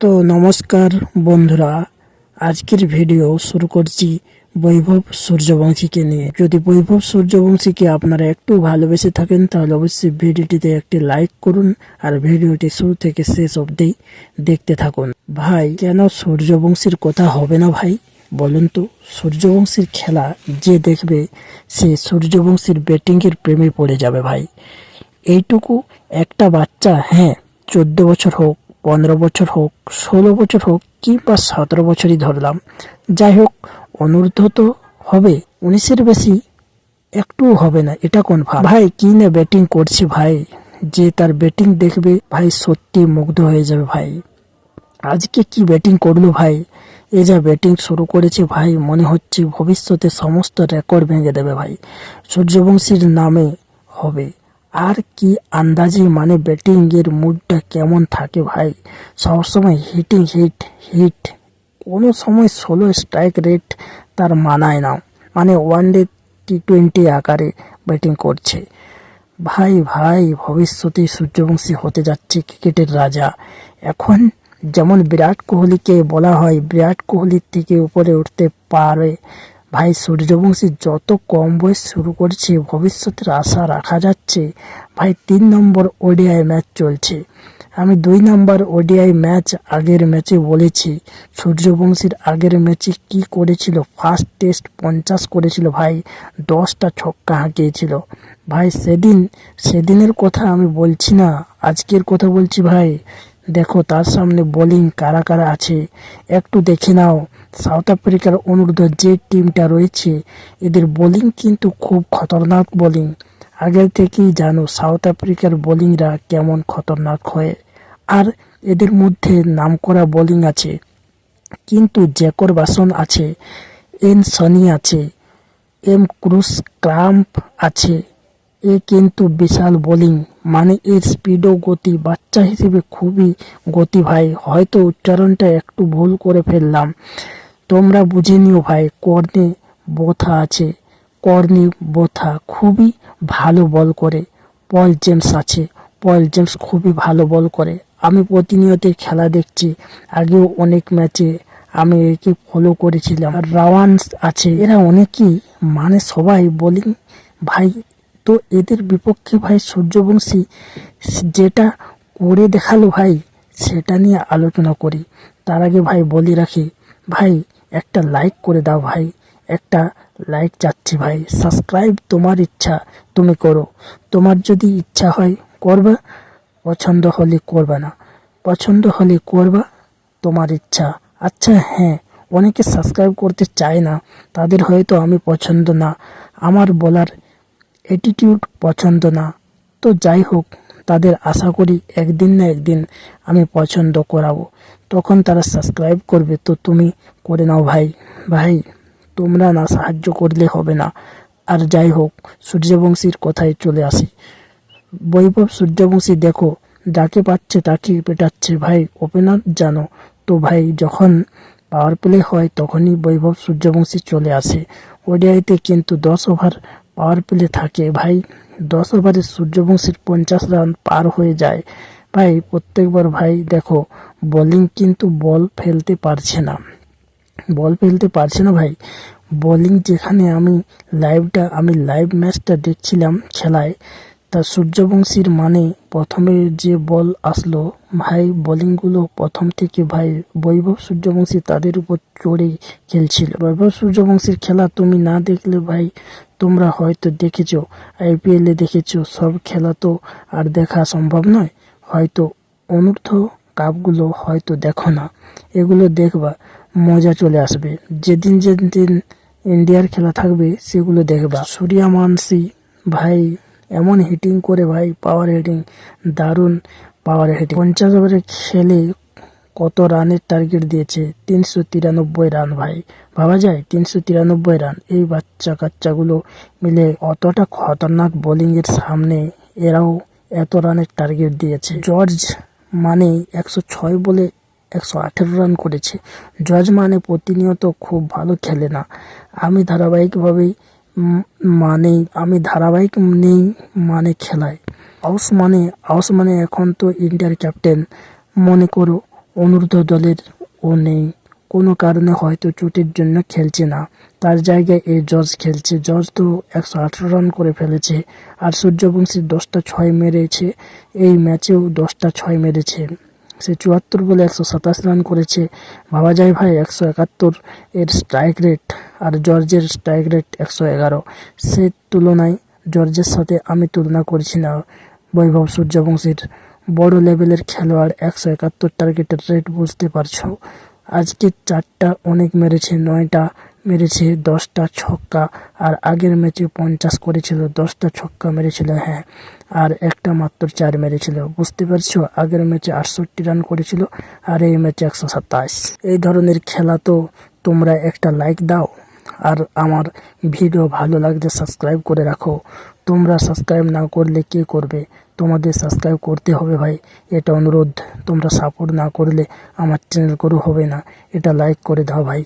তো নমস্কার বন্ধুরা, আজকের ভিডিও শুরু করছি বৈভব সূর্যবংশীকে নিয়ে। যদি বৈভব সূর্যবংশীকে আপনারা একটু ভালোবেসে থাকেন তাহলে অবশ্যই ভিডিওটিতে একটি লাইক করুন আর ভিডিওটি শুরু থেকে শেষ অবধি দেখতে থাকুন। ভাই, কেন সূর্যবংশীর কথা হবে না ভাই বলুন তো? সূর্যবংশীর খেলা যে দেখবে সে সূর্যবংশীর ব্যাটিংয়ের প্রেমে পড়ে যাবে ভাই। এইটুকু একটা বাচ্চা, হ্যাঁ 14 বছর হোক, 15 বছর হোক, 16 বছর হোক, কিংবা 17 বছরই ধরলাম, যাই হোক অনূর্ধ্ব তো হবে, 19-এর বেশি একটু হবে না, এটা কনফার্ম। ভাই কি না ব্যাটিং করছে ভাই, যে তার ব্যাটিং দেখবে ভাই সত্যি মুগ্ধ হয়ে যাবে ভাই। আজকে কি ব্যাটিং করলো ভাই, এ যা ব্যাটিং শুরু করেছে ভাই, মনে হচ্ছে ভবিষ্যতে সমস্ত রেকর্ড ভেঙে দেবে ভাই, সূর্যবংশীর নামে হবে। আর কি আন্দাজে, মানে ব্যাটিং এর মুডটা কেমন থাকে ভাই, সবসময় হিটিং হিট হিট, কোনো সময় 16 স্ট্রাইক রেট তার মানায় না, মানে ওয়ানডে T20 আকারে ব্যাটিং করছে ভাই। ভাই ভবিষ্যতে সূর্যবংশী হতে যাচ্ছে ক্রিকেটের রাজা। এখন যেমন বিরাট কোহলিকে বলা হয় বিরাট কোহলির থেকে উপরে উঠতে পারে, ভাই সূর্যবংশী যত কম বয়স শুরু করছে, ভবিষ্যতের আশা রাখা যাচ্ছে ভাই। 3 নম্বর ওডিআই ম্যাচ চলছে, আমি 2 নম্বর ওডিআই ম্যাচ আগের ম্যাচে বলেছি সূর্যবংশীর আগের ম্যাচে কি করেছিল। ফার্স্ট টেস্ট 50 করেছিল ভাই, 10টা ছক্কা হাঁকিয়েছিল ভাই। সেদিনের কথা আমি বলছি না, আজকের কথা বলছি ভাই। দেখো তার সামনে বোলিং কারা কারা আছে একটু দেখে নাও। সাউথ আফ্রিকার অনূর্ধ্ব যে টিমটা রয়েছে, এদের বোলিং কিন্তু খুব খতরনাক বোলিং। আগের থেকেই জানো সাউথ আফ্রিকার বোলিংরা কেমন খতরনাক হয়। আর এদের মধ্যে নামকরা বোলিং আছে, কিন্তু জ্যাকর বাসন আছে, এন সনি আছে, এম ক্রুস ক্রাম্প আছে। এ কিন্তু বিশাল বোলিং, মানে এর স্পিড ও গতি, বাচ্চা হিসেবে খুবই গতি ভাই। হয়তো উচ্চারণটা একটু ভুল করে ফেললাম, তোমরা বুঝে নিও ভাই। কর্নি বোথা খুবই ভালো বল করে। পল জেমস আছে, পল জেমস খুবই ভালো বল করে। আমি প্রতিনিয়ত খেলা দেখছি, আগেও অনেক ম্যাচে আমি একে ফলো করেছিলাম। রাওয়ান্স আছে, এরা অনেকেই, মানে সবাই বোলিং ভাই। তো এদের বিপক্ষে ভাই সূর্যবংশী যেটা করে দেখালো ভাই, সেটা নিয়ে আলোচনা করি। তার আগে ভাই বলি রাখি ভাই, একটা লাইক করে দাও ভাই, একটা লাইক চাচ্ছি ভাই। সাবস্ক্রাইব তোমার ইচ্ছা, তুমি করো, তোমার যদি ইচ্ছা হয় করবা, পছন্দ হলে করবা না, পছন্দ হলে করবা, তোমার ইচ্ছা। আচ্ছা হ্যাঁ, অনেকে সাবস্ক্রাইব করতে চায় না, তাদের হয়তো আমি পছন্দ না, আমার বলার অ্যাটিটিউড পছন্দ না। তো যাই হোক, তাদের আশা করি একদিন না একদিন আমি পছন্দ করাবো, তখন তারা সাবস্ক্রাইব করবে। তো তুমি করে নাও ভাই। ভাই তোমরা না সাহায্য করলে হবে না। আর যাই হোক, সূর্যবংশীর কথায় চলে আসি। বৈভব সূর্যবংশী দেখো, যাকে পাচ্ছে তাকে পেটাচ্ছে ভাই, ওপেনার জানো তো ভাই। যখন পাওয়ার প্লে হয় তখনই বৈভব সূর্যবংশী চলে আসে। ওডিআইতে কিন্তু 10 ওভার পাওয়ার প্লে থাকে ভাই, 10 ওভারে সূর্যবংশীর 50 রান পার হয়ে যায় ভাই প্রত্যেকবার। ভাই দেখো, বোলিং কিন্তু বল ফেলতে পারছে না ভাই। বোলিং যেখানে আমি লাইভ ম্যাচটা দেখছিলাম খেলায়, তা সূর্যবংশীর মানে প্রথমে যে বল আসলো ভাই, বোলিংগুলো প্রথম থেকে ভাই বৈভব সূর্যবংশী তাদের উপর চড়ে খেলছিল। বৈভব সূর্যবংশীর খেলা তুমি না দেখলে ভাই, তোমরা হয়তো দেখেছো, IPL-এ দেখেছো, সব খেলা তো আর দেখা সম্ভব নয়। হয়তো অনূর্ধ্ব কাপগুলো হয়তো দেখো না, এগুলো দেখবা, মজা চলে আসবে। যেদিন ইন্ডিয়ার খেলা থাকবে সেগুলো দেখবা। সূর্যবংশী ভাই এমন হিটিং করে ভাই, পাওয়ার হিটিং, দারুণ পাওয়ার হিটিং। 50 ওভারে খেলে কত রানের টার্গেট দিয়েছে? 393 রান ভাই, ভাবা যায় 393 রান। এই বাচ্চা কাচ্চাগুলো মিলে অতটা খতরনাক বোলিং এর সামনে এরাও এত রানের টার্গেট দিয়েছে। জর্জ মানে 106 বলে 118 রান করেছে। জর্জ মানে প্রতিনিয়ত খুব ভালো খেলে না, আমি ধারাবাহিক নেই মানে খেলায়। আউস মানে এখন তো ইন্ডিয়ার ক্যাপ্টেন, মনে করো অনূর্ধ্ব দলের ও নেই, কোনো কারণে হয়তো চোটের জন্য খেলছে না। তার জায়গায় এই জর্জ খেলছে। জর্জ তো 118 রান করে ফেলেছে, আর সূর্যবংশী 10টা 6 মেরেছে। এই ম্যাচেও 10টা 6 মেরেছে। সে 74 বলে 127 রান করেছে। ভাবা যায় ভাই, 171 এর স্ট্রাইক রেট আর জর্জের স্ট্রাইক রেট 111। সে তুলনায় জর্জের সাথে আমি তুলনা করছি না বৈভব সূর্যবংশীর। বড় লেভেলের খেলোয়াড়, 171 টার্গেটের রেট বুঝতে পারছো। আজকে 4টা অনেক মেরেছে, 9টা মেরেছে, 10টা ছক্কা। আর আগের ম্যাচে 50 করেছিল, 10টা ছক্কা মেরেছিল, হ্যাঁ, আর একটা মাত্র 4 মেরেছিল। বুঝতে পারছো, আগের ম্যাচে 68 রান করেছিল আর এই ম্যাচে 127। এই ধরনের খেলা তো তোমরা একটা লাইক দাও, আর আমার ভিডিও ভালো লাগলে সাবস্ক্রাইব করে রাখো। তোমরা সাবস্ক্রাইব না করলে কে করবে? তোমাদের সাবস্ক্রাইব করতে হবে ভাই, এটা অনুরোধ। তোমরা সাপোর্ট না করলে আমার চ্যানেল গ্রো হবে না। এটা লাইক করে দাও ভাই।